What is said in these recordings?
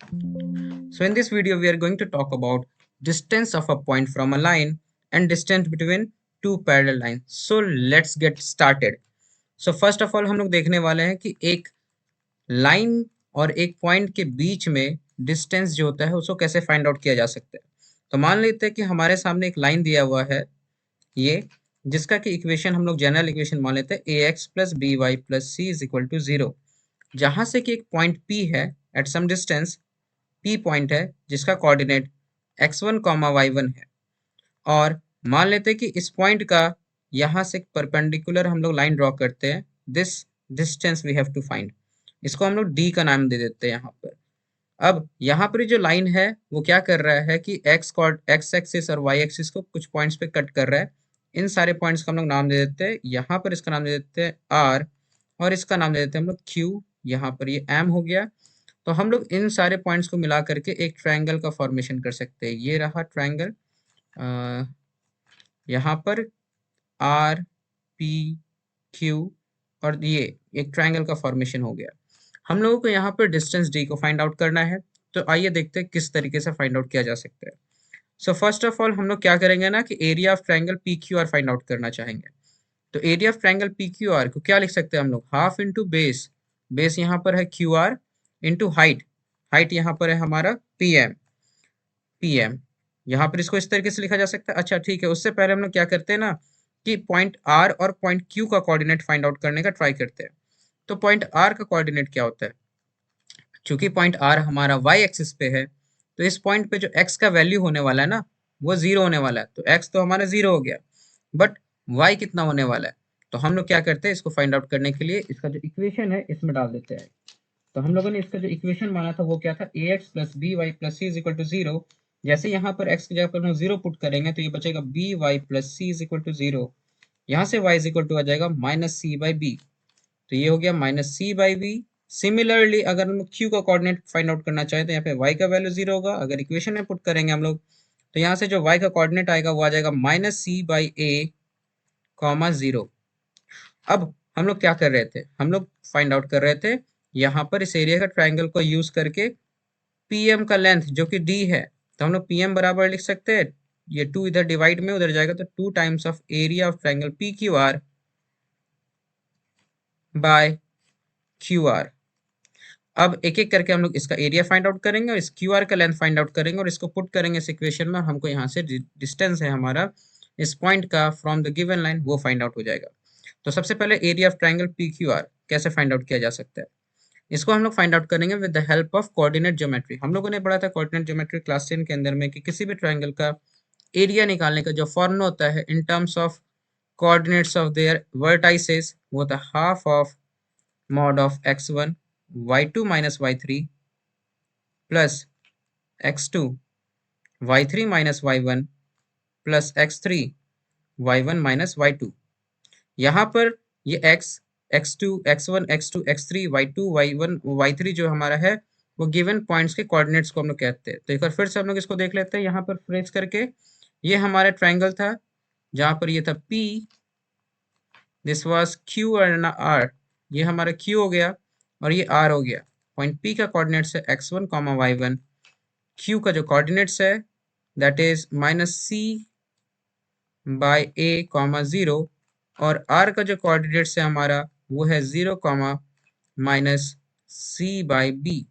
So in this video, we are going to talk about distance of a point from a line and distance between two parallel lines. So let's get started. So first of all हम लोग देखने वाले हैं कि एक line और एक point के बीच में डिस्टेंस जो होता है उसको कैसे फाइंड आउट किया जा सकता है। तो मान लेते हैं कि हमारे सामने एक लाइन दिया हुआ है ये, जिसका कि इक्वेशन हम लोग जनरल इक्वेशन मान लेते हैं A x plus B Y plus C is equal to zero, जहां से कि एक पॉइंट पी है at some distance, P point है जिसका कोऑर्डिनेट x1 कॉमा y1 है। और मान लेते हैं कि इस पॉइंट का यहाँ से परपेंडिकुलर हम लोग लाइन ड्रॉ करते हैं, this distance we have to find. इसको हम लोग d का नाम दे देते हैं यहाँ पर। अब यहाँ पर जो लाइन है वो क्या कर रहा है कि x एक्सिस और y एक्सिस को कुछ पॉइंट्स पे कट कर रहा है। इन सारे पॉइंट्स का हम लोग नाम दे देते हैं, यहाँ पर इसका नाम दे देते हैं r और इसका नाम दे देते हैं हम लोग q, यहाँ पर ये m हो गया। तो हम लोग इन सारे पॉइंट्स को मिला करके एक ट्रायंगल का फॉर्मेशन कर सकते हैं। ये रहा ट्रायंगल, यहाँ पर आर पी क्यू और ये एक ट्रायंगल का फॉर्मेशन हो गया। हम लोगों को यहाँ पर डिस्टेंस डी को फाइंड आउट करना है। तो आइए देखते हैं किस तरीके से फाइंड आउट किया जा सकता है। सो फर्स्ट ऑफ ऑल हम लोग क्या करेंगे ना कि area of triangle P Q R find out करना चाहेंगे। तो area of triangle P Q r को क्या लिख सकते हैं हम लोग, हाफ इंटू बेस, बेस यहाँ पर है Q R, into height, height यहाँ पर है हमारा पी एम, पी एम। यहाँ पर इसको इस तरीके से लिखा जा सकता है। अच्छा ठीक है, उससे पहले हम लोग क्या करते हैं ना कि पॉइंट आर और पॉइंट क्यू का कोऑर्डिनेट फाइंड आउट करने का ट्राई करते हैं। तो पॉइंट आर का कोऑर्डिनेट क्या होता है, चूंकि पॉइंट आर हमारा वाई एक्सिस पे है, तो इस पॉइंट पे जो एक्स का वैल्यू होने वाला है ना वो जीरो होने वाला है। तो एक्स तो हमारा जीरो हो गया, बट वाई कितना होने वाला है। तो हम लोग क्या करते हैं, इसको फाइंड आउट करने के लिए इसका जो इक्वेशन है इसमें डाल देते हैं। तो हम लोगों ने इसका जो इक्वेशन माना था वो क्या था, a x plus B Y plus C is equal to zero. जैसे यहाँ पर एक्स की जगह पर हम जीरो पुट करेंगे तो ये बचेगा B Y plus C is equal to zero. यहाँ से वाई इज इक्वल टू आ जाएगा माइनस सी बाई बी, तो ये हो गया minus C by B. Similarly अगर हम क्यू का कोऑर्डिनेट फाइंड आउट करना चाहें तो यहाँ पे y का वैल्यू जीरो होगा। अगर इक्वेशन में पुट करेंगे हम लोग तो यहाँ से जो y का कोऑर्डिनेट आएगा वो आ जाएगा minus C by A comma zero. अब हम लोग क्या कर रहे थे, हम लोग फाइंड आउट कर रहे थे यहाँ पर इस एरिया का ट्रायंगल को यूज करके पीएम का लेंथ जो कि डी है। तो हम लोग पीएम बराबर लिख सकते हैं, ये टू इधर डिवाइड में उधर जाएगा तो two times of area of triangle P Q R by Q R. अब एक एक करके हम लोग इसका एरिया फाइंड आउट करेंगे और इस क्यू आर का लेंथ फाइंड आउट करेंगे और इसको पुट करेंगे इस इक्वेशन में, और हमको यहाँ से डिस्टेंस है हमारा इस पॉइंट का फ्रॉम द गिवन लाइन वो फाइंड आउट हो जाएगा। तो सबसे पहले area of triangle P Q R कैसे फाइंड आउट किया जा सकता है, इसको हम लोग फाइंड आउट करेंगे with the help of coordinate geometry. हम लोगों ने पढ़ा था कोऑर्डिनेट ज्योमेट्री क्लास 10 के अंदर में कि किसी भी ट्रायंगल का एरिया निकालने का जो फॉर्मूला होता है in terms of coordinates of their vertices वो होता है half of mod of x1 y2 minus y3 plus x2 y3 minus y1 plus x3 y1 minus y2। यहाँ पर ये x, x2, x1, x2, x3, y2, y1, y3 जो हमारा है वो गिवन पॉइंट्स के कोऑर्डिनेट्स को हम लोग कहते हैं। तो एक बार फिर से हम लोग इसको देख लेते हैं यहाँ पर फ्रेज करके। ये हमारा ट्रायंगल था जहाँ पर ये था P, this was Q and R, ये हमारा Q हो गया और ये R हो गया। पॉइंट P का कोऑर्डिनेट्स है x1 कॉमा y1, Q का जो कोऑर्डिनेट्स है that is minus C by A comma zero, और R का जो कोऑर्डिनेट्स है हमारा वो है zero comma minus C by B.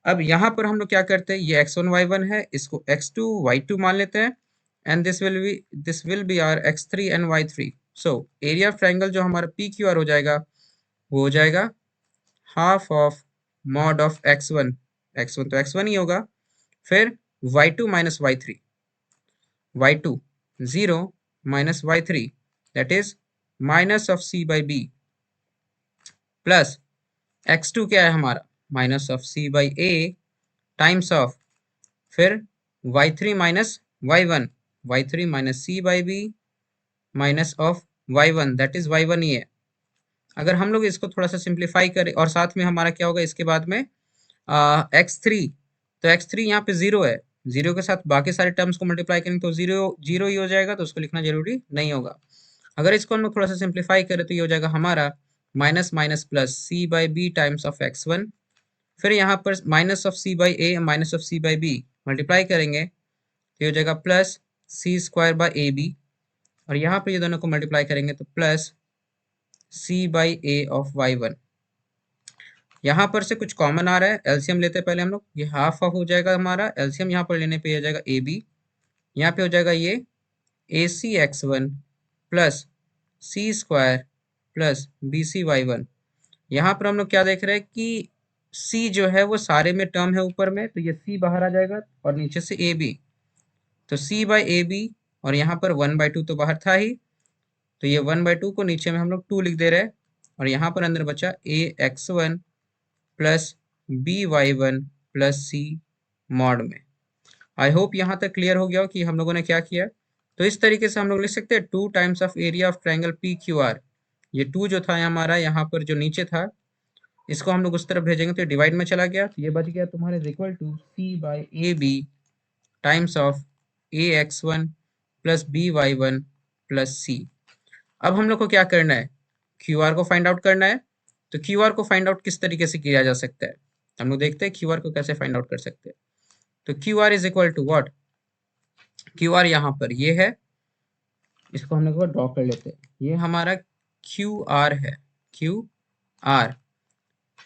अब यहाँ पर हम लोग क्या करते हैं, ये x1 y1 है, इसको x2 y2 मान लेते हैं and this will be R x3 and y3। So area of triangle जो हमारा पी क्यू आर हो जाएगा वो हो जाएगा half of mod of x1, x1 तो x1 ही होगा, फिर y2 minus y3, y2 0 minus y3 that is minus of c by b plus x2 क्या है हमारा minus of c by a times of फिर y3 minus y1, y3 minus c by b minus of y1 that is y1 ही है। अगर हम लोग इसको थोड़ा सा सिंप्लीफाई करें और साथ में हमारा क्या होगा इसके बाद में x3, तो x3 यहाँ पे जीरो है, जीरो के साथ बाकी सारे टर्म्स को मल्टीप्लाई करेंगे तो जीरो जीरो ही हो जाएगा, तो उसको लिखना जरूरी नहीं होगा। अगर इसको हम लोग थोड़ा सा सिंप्लीफाई करें तो ये हो जाएगा हमारा minus minus plus C by B times of x1, फिर यहाँ पर minus of C by A minus of C by B multiply करेंगे तो ये हो जाएगा plus C square by A B, और यहाँ पर ये दोनों को मल्टीप्लाई करेंगे तो plus C by A of Y one. यहाँ पर से कुछ कॉमन आ रहा है, एलसीएम लेते हैं पहले हम लोग, ये हाफ ऑफ हो जाएगा हमारा, एलसीएम यहाँ पर लेने पे आ जाएगा ए बी, यहाँ पे हो जाएगा ये a c x one plus C square plus b c y one. यहाँ पर हम लोग क्या देख रहे हैं कि सी जो है वो सारे में टर्म है ऊपर में, तो ये सी बाहर आ जाएगा और नीचे से ए बी, तो सी बाई ए बी, और यहाँ पर 1/2 तो बाहर था ही, तो ये 1/2 को नीचे में हम लोग 2 लिख दे रहे हैं, और यहाँ पर अंदर बचा a x one plus B Y one plus c mod में। आई होप यहाँ तक क्लियर हो गया हो कि हम लोगों ने क्या किया। तो इस तरीके से हम लोग लिख सकते हैं 2 times of area of triangle P Q R. ये 2 जो था हमारा यहाँ पर जो नीचे था, इसको हम लोग उस तरफ भेजेंगे तो डिवाइड में चला गया, तो ये बच गया तुम्हारे equal to c by A b times of A x one plus B Y one plus c. अब हम लोग को क्या करना है, क्यू आर को फाइंड आउट करना है। तो क्यू आर को फाइंड आउट किस तरीके से किया जा सकता है, हम लोग देखते हैं क्यू आर को कैसे फाइंड आउट कर सकते हैं। तो Q R is equal to what, Q R यहाँ पर ये है, इसको हम लोग ड्रॉ कर लेते हैं, ये हमारा क्यू आर है, क्यू आर।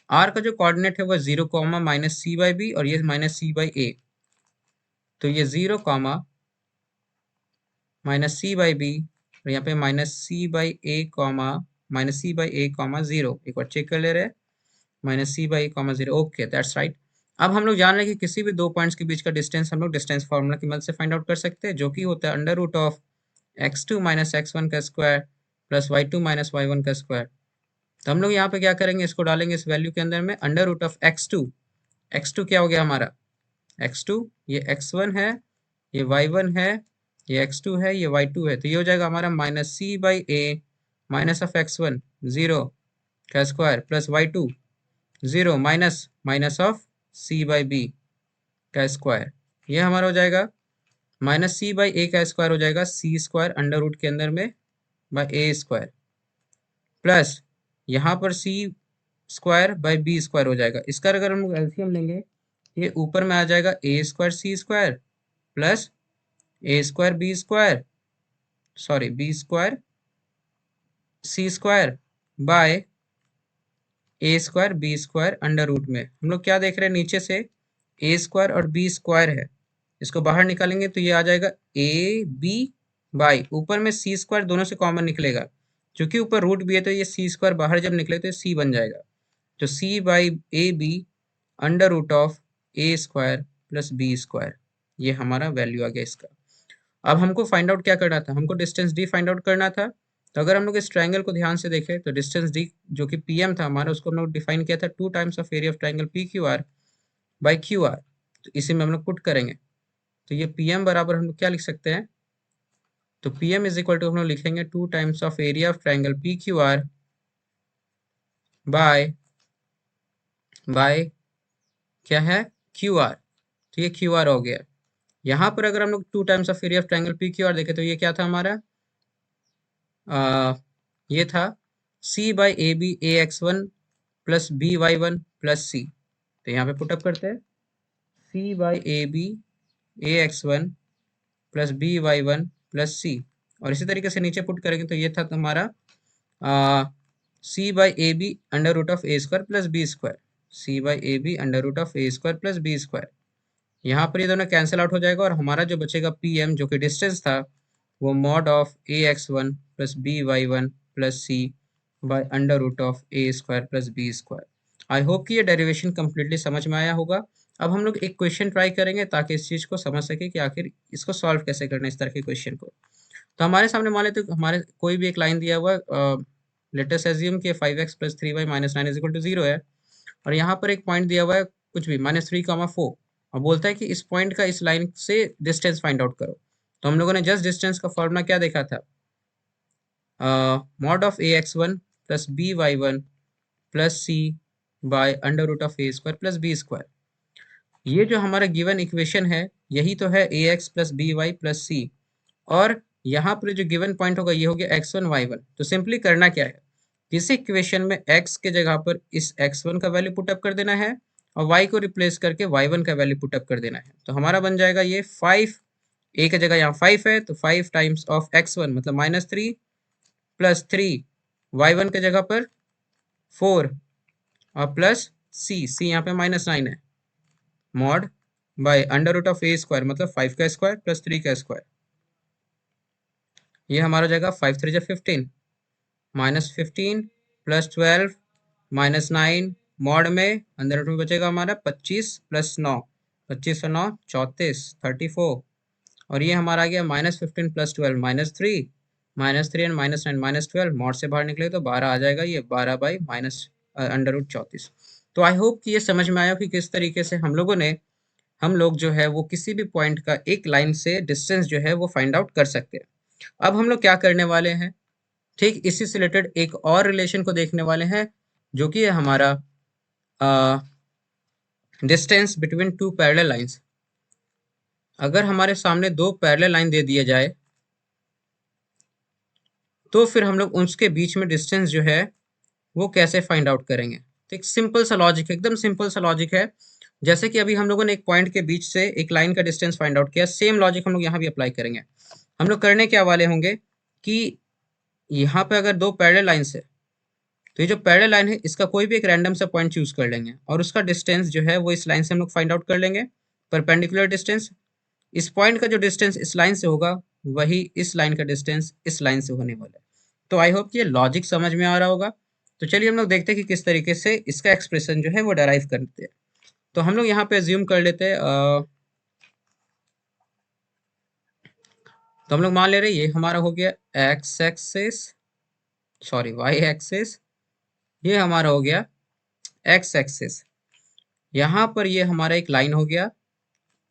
आर का जो कोऑर्डिनेट है वो 0 comma minus C by B, और ये माइनस सी बाई ए, तो ये 0 comma minus C by B, और यहाँ पे minus C by A comma minus C by A comma 0, एक बार चेक कर ले रहे हैं, minus C by A comma 0, okay that's right. अब हम लोग जान रहे हैं कि किसी भी दो पॉइंट्स के बीच का डिस्टेंस हम लोग डिस्टेंस फार्मूला की मदद से फाइंड आउट कर सकते हैं, जो कि होता है under root of x2 minus x1 का square plus y2 minus y1 का स्क्वायर। तो हम लोग यहाँ पे क्या करेंगे, इसको डालेंगे इस वैल्यू के अंदर में, अंडर रूट ऑफ x2 क्या हो गया हमारा, x2 ये x1 है, ये y1 है, ये x2 है, ये y2 है, तो ये हो जाएगा हमारा minus C by A minus of x1 0 का square plus y2 0 minus minus of C by B का स्क्वायर, ये हमारा हो जाएगा माइनस सी बाई ए का स्क्वायर हो जाएगा सी स्क्वायर अंडर रूट के अंदर में बाई ए स्क्वायर, प्लस यहाँ पर सी स्क्वायर बाई बी स्क्वायर हो जाएगा। इसका अगर हम लोग एलसीएम लेंगे, ये ऊपर में आ जाएगा a square c square plus a square b square, sorry b square c square by a square b square under root में। हम लोग क्या देख रहे हैं, नीचे से ए स्क्वायर और बी स्क्वायर है, इसको बाहर निकालेंगे तो ये आ जाएगा ए बी बाई, ऊपर में सी स्क्वायर दोनों से कॉमन निकलेगा, क्योंकि ऊपर रूट भी है तो ये सी स्क्वायर बाहर जब निकले तो ये सी बन जाएगा, तो c by A b under root of A square plus B square, ये हमारा वैल्यू आ गया इसका। अब हमको फाइंड आउट क्या करना था, हमको डिस्टेंस डी फाइंड आउट करना था। तो अगर हम लोग इस ट्रायंगल को ध्यान से देखें तो डिस्टेंस डी जो कि पीएम था हमारा, उसको हम लोग डिफाइन किया था 2 times of area of triangle P Q R by Q R, तो इसी में हम लोग पुट करेंगे, तो ये पीएम बराबर हम लोग क्या लिख सकते हैं, तो पीएम इज इक्वल टू हम लोग लिखेंगे 2 times of area of triangle P Q R by क्या है क्यू आर, तो ये क्यू आर हो गया। यहाँ पर अगर हम लोग 2 times of area of triangle P Q r देखें तो ये क्या था हमारा, ये था c by A b a x one plus B Y one plus c, तो यहाँ पे पुटअप करते हैं c by A b a x one plus B Y one plus c, और इसी तरीके से नीचे पुट करेंगे तो ये था तुम्हारा c by A b under root of A square plus B square, c by A b under root of A square plus B square. यहाँ पर ये दोनों कैंसिल आउट हो जाएगा, और हमारा जो बचेगा पी एम जो कि डिस्टेंस था वो mod of A x one plus B Y one plus C by under root of A square plus B square. I hope कि ये डेरिवेशन कंप्लीटली समझ में आया होगा। अब हम लोग एक क्वेश्चन ट्राई करेंगे ताकि इस चीज़ को समझ सके कि आखिर इसको सॉल्व कैसे करना है इस तरह के क्वेश्चन को। तो हमारे सामने मान लेते हमारे कोई भी एक लाइन दिया हुआ है, लेट अस एज्यूम कि 5x plus 3y minus 9 is equal to 0 है, और यहाँ पर एक पॉइंट दिया हुआ है कुछ भी -3,4, और बोलता है कि इस पॉइंट का इस लाइन से डिस्टेंस फाइंड आउट करो। तो हम लोगों ने जस्ट डिस्टेंस का फॉर्मूला क्या देखा था, mod of A x one plus B Y one plus c by under root of A square plus B square. ये जो हमारा गिवन इक्वेशन है यही तो है a x plus B Y plus c, और यहाँ पर जो गिवन पॉइंट होगा ये हो गया x1 y1। तो सिंपली करना क्या है, किसी इक्वेशन में x के जगह पर इस x1 का वैल्यू पुटअप कर देना है, और y को रिप्लेस करके y1 का वैल्यू पुटअप कर देना है। तो हमारा बन जाएगा ये 5, a की जगह यहाँ 5 है तो 5 टाइम्स ऑफ x1 मतलब -3 प्लस 3 y1 के जगह पर 4 और प्लस c यहाँ पे -9 है, mod by under root of a square मतलब 5 का स्क्वायर प्लस 3 का स्क्वायर। ये हमारा जाएगा 5 3 15 -15 प्लस 12 -9 मॉड में अंदर रूट में बचेगा हमारा 25 प्लस 9, 25 और 9 34 34 और ये हमारा आ गया -15 प्लस 12 -3 -3 एंड -9 -12 मॉड से बाहर निकले तो 12 आ जाएगा, ये 12 बाई माइनस अंडर रूट 34। तो आई होप कि ये समझ में आया कि किस तरीके से हम लोग जो है वो किसी भी पॉइंट का एक लाइन से डिस्टेंस जो है वो फाइंड आउट कर सकते हैं। अब हम लोग क्या करने वाले हैं, ठीक इसी से रिलेटेड एक और रिलेशन को देखने वाले हैं जो कि है हमारा distance between two parallel lines. अगर हमारे सामने दो पैरेलल लाइन दे दिया जाए तो फिर हम लोग उसके बीच में डिस्टेंस जो है वो कैसे फाइंड आउट करेंगे। तो एक सिंपल सा लॉजिक है, एकदम सिंपल सा लॉजिक है। जैसे कि अभी हम लोगों ने एक पॉइंट के बीच से एक लाइन का डिस्टेंस फाइंड आउट किया, सेम लॉजिक हम लोग यहाँ भी अप्लाई करेंगे। हम लोग करने क्या वाले होंगे कि यहाँ पे अगर दो पैरेलल लाइंस है तो ये जो पैरेलल लाइन है इसका कोई भी एक रैंडम सा पॉइंट चूज कर लेंगे और उसका डिस्टेंस जो है वो इस लाइन से हम लोग फाइंड आउट कर लेंगे, परपेंडिकुलर डिस्टेंस। इस पॉइंट का जो डिस्टेंस इस लाइन से होगा वही इस लाइन का डिस्टेंस इस लाइन से होने वाला है। तो आई होप ये लॉजिक समझ में आ रहा होगा। तो चलिए हम लोग देखते हैं कि किस तरीके से इसका एक्सप्रेशन जो है वो डेराइव करते हैं। तो हम लोग यहाँ पे अज्यूम कर लेते हैं, तो हम लोग मान ले रहे हैं ये हमारा हो गया X axis, sorry Y axis, ये हमारा हो गया एक्स एक्सिस। यहाँ पर ये हमारा एक लाइन हो गया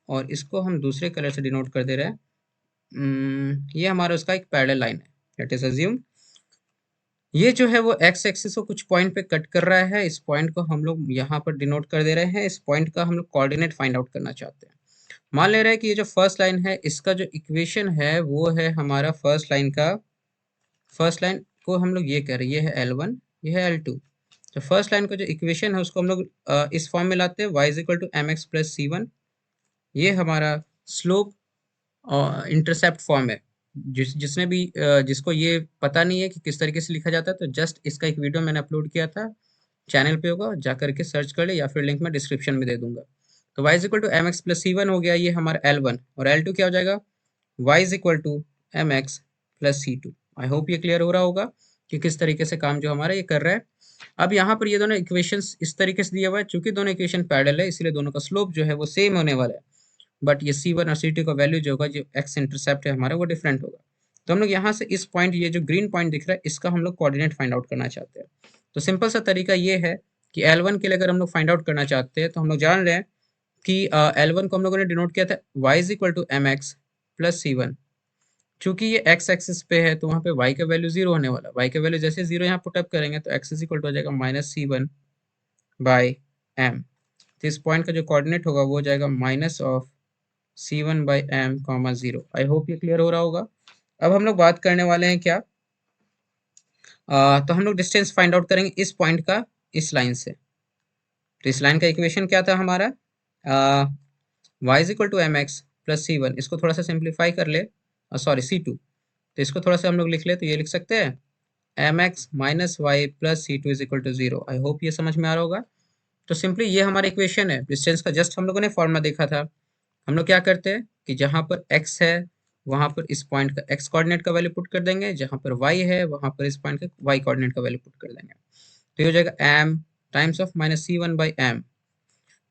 और इसको हम दूसरे कलर से डिनोट कर दे रहे हैं। ये हमारा उसका एक पैरेलल लाइन है। लेट अस अज्यूम ये जो है वो एक्स एक्सिस को कुछ पॉइंट पे कट कर रहा है, इस पॉइंट को हम लोग यहाँ पर डिनोट कर दे रहे हैं। इस पॉइंट का हम लोग कोऑर्डिनेट फाइंड आउट करना चाहते हैं। मान ले रहे हैं कि ये जो फर्स्ट लाइन है इसका जो इक्वेशन है वो है हमारा फर्स्ट लाइन को हम लोग ये कह रहे हैं, ये है L1, ये है L2। तो फर्स्ट लाइन का जो इक्वेशन है उसको हम लोग इस फॉर्म में लाते हैं, y is equal to mx plus c1। ये हमारा स्लोप इंटरसेप्ट फॉर्म है। जिसने भी जिसको ये पता नहीं है कि किस तरीके से लिखा जाता है तो जस्ट इसका एक वीडियो मैंने अपलोड किया था, चैनल पे होगा, जा करके सर्च कर ले या फिर लिंक मैं डिस्क्रिप्शन में दे दूंगा। तो y is equal to mx plus c1 हो गया, ये हमारा L1 और L2 क्या हो जाएगा, y is equal to mx plus c2। I hope ये क्लियर हो रहा होगा कि किस तरीके से काम जो हमारा ये कर रहा है। अब यहाँ पर ये दोनों इक्वेशंस इस तरीके से दिया हुआ है, चूंकि दोनों इक्वेशन पैरेलल है इसलिए दोनों का स्लोप जो है वो सेम होने वाला है, बट ये C1 और C2 का वैल्यू जो होगा, जो एक्स इंटरसेप्ट है हमारा, वो डिफरेंट होगा। तो हम लोग यहाँ से इस पॉइंट, ये जो ग्रीन पॉइंट दिख रहा है इसका हम लोग कोऑर्डिनेट फाइंड आउट करना चाहते हैं। तो सिंपल सा तरीका ये है कि L1 के लिए अगर हम लोग फाइंड आउट करना चाहते हैं तो हम लोग जान रहे हैं कि L1 को हम लोगों ने डिनोट किया था y is equal to mx plus c1। चूंकि ये x एक्सिस पे है तो वहाँ पे y का वैल्यू 0 होने वाला, y का वैल्यू जैसे 0 यहाँ पुटअप करेंगे तो x इज इक्वल टू हो जाएगा माइनस c1 बाई m। तो इस पॉइंट का जो कोऑर्डिनेट होगा वो हो जाएगा minus of c1 by m comma 0। I hope ये क्लियर हो रहा होगा। अब हम लोग बात करने वाले हैं क्या, तो हम लोग डिस्टेंस फाइंड आउट करेंगे इस पॉइंट का इस लाइन से। तो इस लाइन का इक्वेशन क्या था हमारा, y is equal to M x plus c1। इसको थोड़ा सा सिंप्लीफाई कर ले, सॉरी c2, तो इसको थोड़ा सा हम लोग लिख ले तो ये लिख सकते हैं mx minus Y plus c2 is equal to 0। I hope ये समझ में आ रहा होगा। तो सिंपली ये हमारा इक्वेशन है डिस्टेंस का, जस्ट हम लोगों ने फॉर्मूला देखा था। हम लोग क्या करते हैं कि जहाँ पर x है वहाँ पर इस पॉइंट का x कोऑर्डिनेट का वैल्यू पुट कर देंगे, जहाँ पर y है वहाँ पर इस पॉइंट का y कोऑर्डिनेट का वैल्यू पुट कर देंगे। तो ये हो जाएगा m times of minus c1 by m।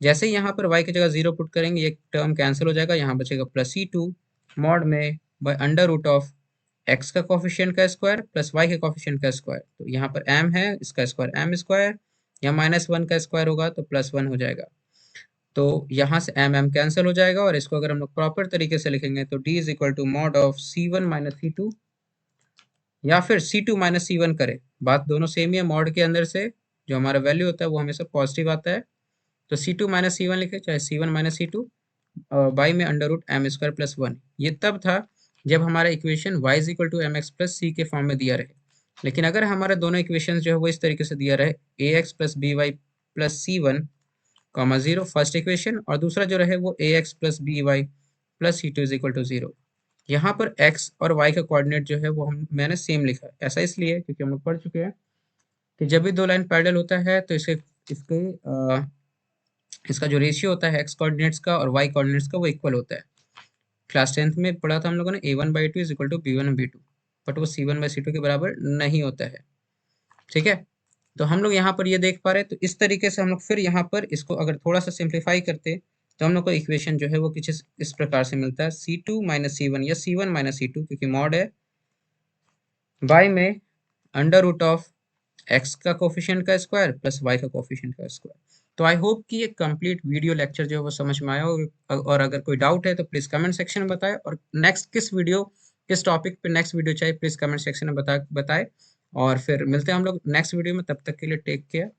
जैसे ही यहाँ पर y की जगह 0 पुट करेंगे ये टर्म कैंसिल हो जाएगा, यहाँ बचेगा प्लस c2 मॉड में by under root of x का कोफिशिएंट का स्क्वायर प्लस y के कोफिशिएंट का स्क्वायर। तो यहाँ पर m है, इसका स्क्वायर m स्क्वायर, या -1 का स्क्वायर होगा तो +1 हो जाएगा। तो यहाँ से m कैंसिल हो जाएगा और इसको अगर हम लोग प्रॉपर तरीके से लिखेंगे तो d is equal to mod of c1 minus c2 या फिर c2 माइनस c1 करे, बात दोनों सेम ही है। मॉड के अंदर से जो हमारा वैल्यू होता है वो हमेशा पॉजिटिव आता है, तो c2 माइनस c1 लिखे, चाहे c1 माइनस c2 बाई में under root m square plus 1। ये तब था जब हमारा equation y is equal to M x plus c के फॉर्म में दिया रहे। लेकिन अगर हमारा दोनों इक्वेशन जो है वो इस तरीके से दिया रहे ax plus B Y plus c1, comma 0 first equation, और दूसरा जो रहे वो a x plus B Y plus c two is equal to 0। यहाँ पर x और y का कोऑर्डिनेट जो है वो मैंने सेम लिखा है। ऐसा इसलिए क्योंकि हम लोग पढ़ चुके हैं कि जब भी दो लाइन पैरेलल होता है तो इसके इसका जो रेशियो होता है एक्स कोऑर्डिनेट्स का और वाई कोऑर्डिनेट्स का वो इक्वल होता है। क्लास 10th में पढ़ा था हम लोगों ने a1/2 is equal to b1/2, but वो c1/c2 के बराबर नहीं होता है। ठीक है, तो हम लोग यहाँ पर ये देख पा रहे हैं। तो इस तरीके से हम लोग फिर यहाँ पर इसको अगर थोड़ा सा सिंप्लीफाई करते तो हम लोग को इक्वेशन जो है वो कुछ इस प्रकार से मिलता है, c2 माइनस c1 या c1 माइनस c2, क्योंकि मॉड है y में अंडर रूट ऑफ x का कोफिशिएंट का स्क्वायर प्लस y का कोफिशिएंट का स्क्वायर। तो आई होप कि ये कंप्लीट वीडियो लेक्चर जो है वो समझ में आया, और अगर कोई डाउट है तो प्लीज़ कमेंट सेक्शन में बताएं, और नेक्स्ट किस टॉपिक पे नेक्स्ट वीडियो चाहिए प्लीज़ कमेंट सेक्शन में बताएं। और फिर मिलते हैं हम लोग नेक्स्ट वीडियो में, तब तक के लिए टेक केयर।